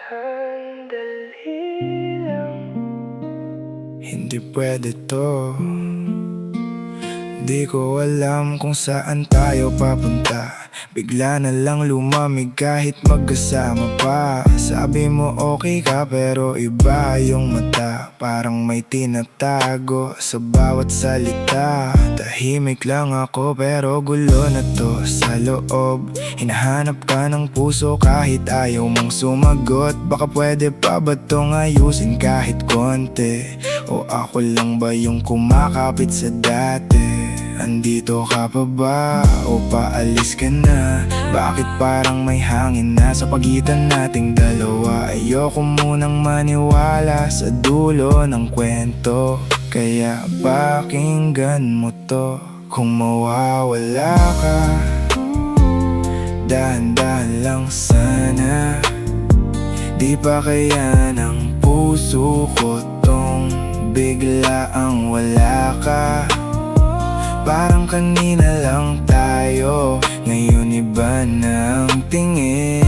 Sandali lang. Hindi pwede to. Di ko alam kung saan tayo papunta. Bigla na lang lumamig kahit magkasama pa. Sabi mo okay ka pero iba yung mata. Parang may tinatago sa bawat salita. Tahimik lang ako pero gulo na to sa loob. Hinahanap ka ng puso kahit ayaw mong sumagot. Baka pwede pa ba tong ayusin kahit konti? O ako lang ba yung kumakapit sa dati? Andito ka pa ba o paalis ka na? Bakit parang may hangin na sa pagitan nating dalawa? Ayoko munang maniwala sa dulo ng kwento. Kaya pakinggan mo to. Kung mawawala ka, dahan-dahan lang sana. Di pa kaya ng puso ko tong bigla ang wala ka. Parang kanina lang tayo, ngayon iba na ang tingin.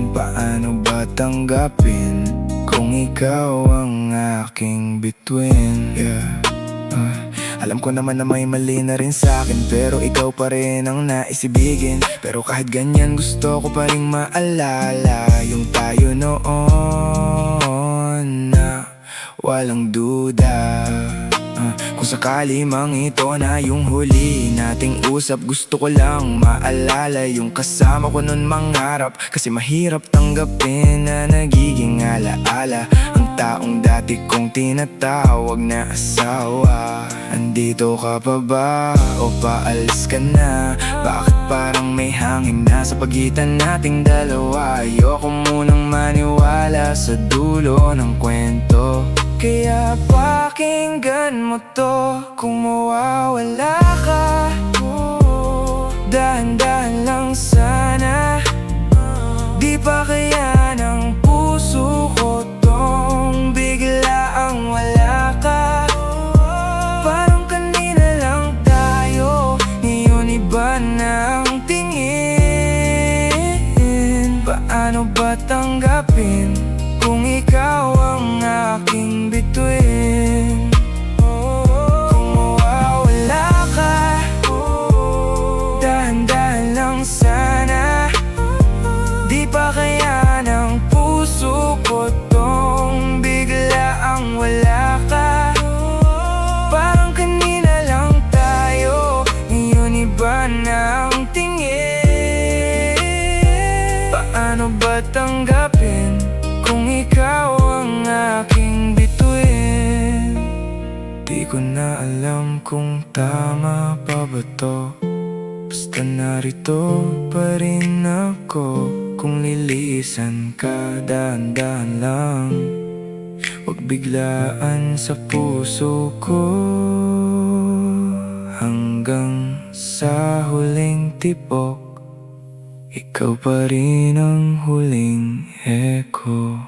Paano ba tanggapin kung ikaw ang aking bituin? Alam ko naman na may mali na rin sa'kin, pero ikaw pa rin ang naisibigin. Pero kahit ganyan gusto ko pa rin maalala yung tayo noon na walang duda. Kung sakali mang ito na yung huli nating usap, gusto ko lang maalala yung kasama ko nun mangarap. Kasi mahirap tanggapin na nagiging alaala ang taong dati kong tinatawag na asawa. Andito ka pa ba o paalis ka na? Bakit parang may hangin na sa pagitan nating dalawa? Ayoko munang maniwala sa dulo ng kwento. Kaya pakinggan mo to. Kung mawawala ka, dahan-dahan lang sana. Di pa kaya ng puso ko tong bigla ang wala ka. Parang kanina lang tayo, ngayon iba na ang tingin. Paano ba tanggapin kung ikaw ang aking bituin? Kung mawawala ka, dahan-dahan lang sana. Di pa kaya ng puso ko tong bigla ang wala ka. Parang kanina lang tayo, ngayon iba na ang tingin. Paano ba tanggapin kung ikaw ang aking bituin? Di ko na alam kung tama pa ba to. Basta narito pa rin ako. Kung lilisan ka, dahan-dahan lang. Huwag biglaan sa puso ko. Hanggang sa huling tibok, ikaw pa rin ang huling echo.